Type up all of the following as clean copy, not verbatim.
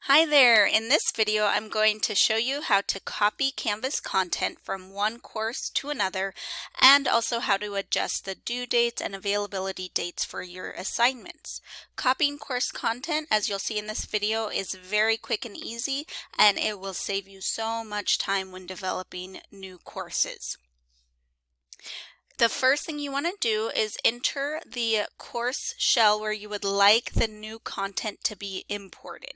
Hi there! In this video I'm going to show you how to copy Canvas content from one course to another and also how to adjust the due dates and availability dates for your assignments. Copying course content, as you'll see in this video, is very quick and easy, and it will save you so much time when developing new courses. The first thing you want to do is enter the course shell where you would like the new content to be imported.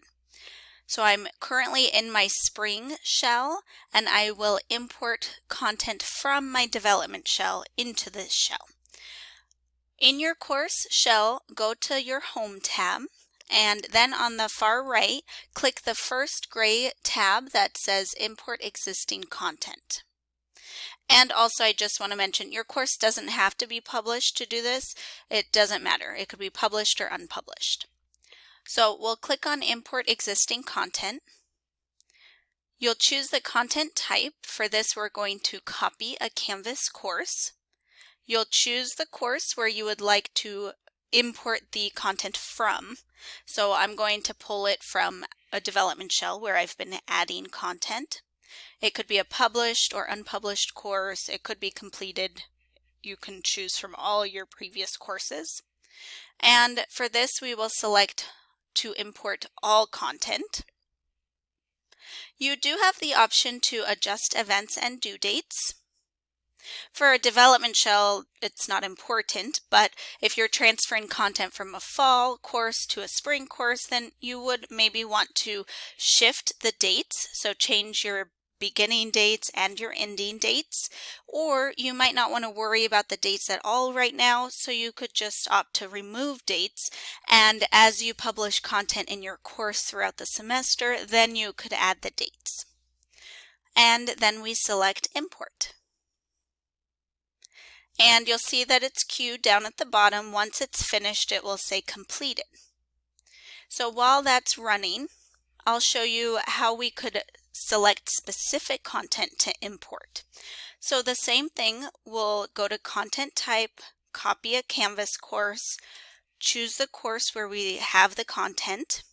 So I'm currently in my Spring shell, and I will import content from my development shell into this shell. In your course shell, go to your Home tab, and then on the far right, click the first gray tab that says Import Existing Content. And also, I just want to mention, your course doesn't have to be published to do this. It doesn't matter. It could be published or unpublished. So we'll click on Import Existing Content. You'll choose the content type. For this, we're going to copy a Canvas course. You'll choose the course where you would like to import the content from. So I'm going to pull it from a development shell where I've been adding content. It could be a published or unpublished course. It could be completed. You can choose from all your previous courses. And for this, we will select to import all content. You do have the option to adjust events and due dates. For a development shell, it's not important, but if you're transferring content from a fall course to a spring course, then you would maybe want to shift the dates, so change your beginning dates and your ending dates, or you might not want to worry about the dates at all right now, so you could just opt to remove dates, and as you publish content in your course throughout the semester, then you could add the dates. And then we select Import. And you'll see that it's queued down at the bottom. Once it's finished, it will say completed. So while that's running, I'll show you how we could select specific content to import. So the same thing, we'll go to Content Type, copy a Canvas course, choose the course where we have the content,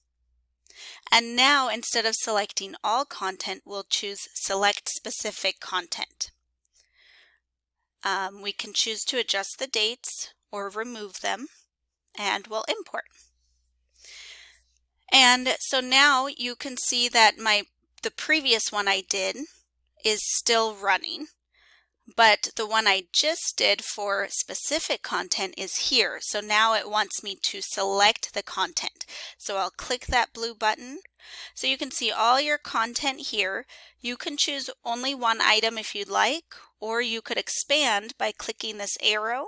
and now instead of selecting all content, we'll choose Select Specific Content. We can choose to adjust the dates or remove them, and we'll import. And so now you can see that the previous one I did is still running, but the one I just did for specific content is here. So now it wants me to select the content. So I'll click that blue button. So you can see all your content here. You can choose only one item if you'd like, or you could expand by clicking this arrow,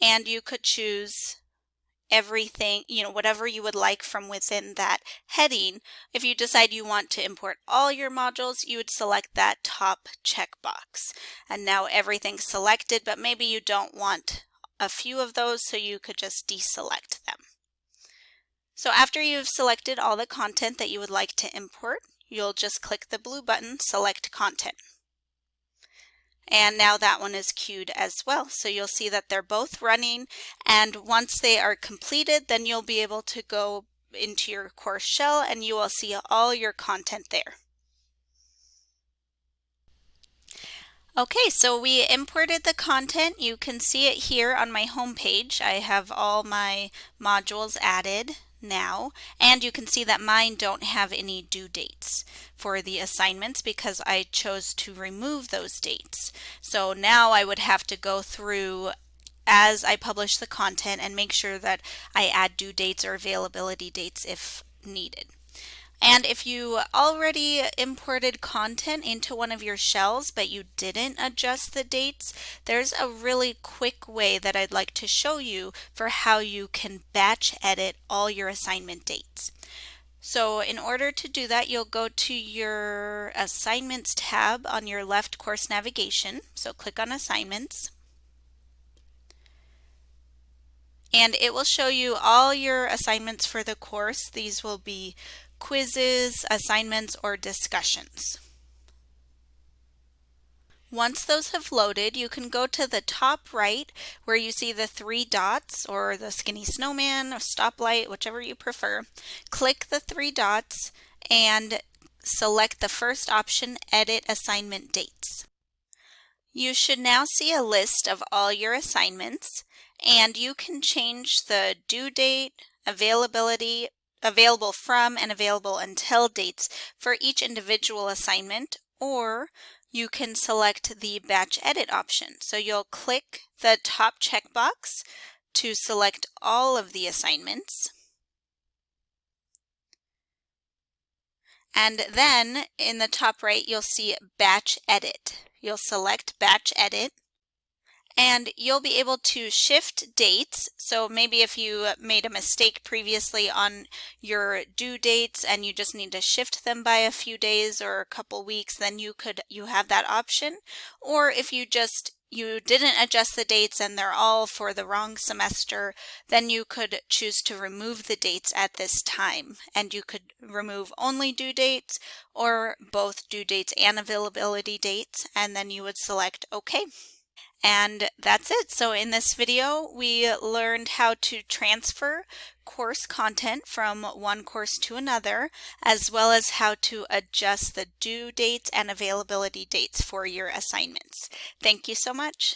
and you could choose everything, whatever you would like from within that heading. If you decide you want to import all your modules, you would select that top checkbox. And now everything's selected, but maybe you don't want a few of those, so you could just deselect them. So after you've selected all the content that you would like to import, you'll just click the blue button, Select Content. And now that one is queued as well. So you'll see that they're both running, and once they are completed, then you'll be able to go into your course shell and you will see all your content there. Okay, so we imported the content. You can see it here on my home page. I have all my modules added now, and you can see that mine don't have any due dates for the assignments because I chose to remove those dates. So now I would have to go through as I publish the content and make sure that I add due dates or availability dates if needed. And if you already imported content into one of your shells but you didn't adjust the dates, there's a really quick way that I'd like to show you for how you can batch edit all your assignment dates. So in order to do that, you'll go to your Assignments tab on your left course navigation. So click on Assignments. And it will show you all your assignments for the course. These will be quizzes, assignments, or discussions. Once those have loaded, you can go to the top right where you see the three dots or the skinny snowman or stoplight, whichever you prefer. Click the three dots and select the first option, Edit Assignment Dates. You should now see a list of all your assignments, and you can change the due date, availability, available from, and available until dates for each individual assignment, or you can select the batch edit option. So you'll click the top checkbox to select all of the assignments. And then in the top right, you'll see batch edit. You'll select batch edit. And you'll be able to shift dates. So maybe if you made a mistake previously on your due dates and you just need to shift them by a few days or a couple weeks, then you have that option. Or if you didn't adjust the dates and they're all for the wrong semester, then you could choose to remove the dates at this time. And you could remove only due dates or both due dates and availability dates, and then you would select OK. And that's it. So in this video, we learned how to transfer course content from one course to another, as well as how to adjust the due dates and availability dates for your assignments. Thank you so much.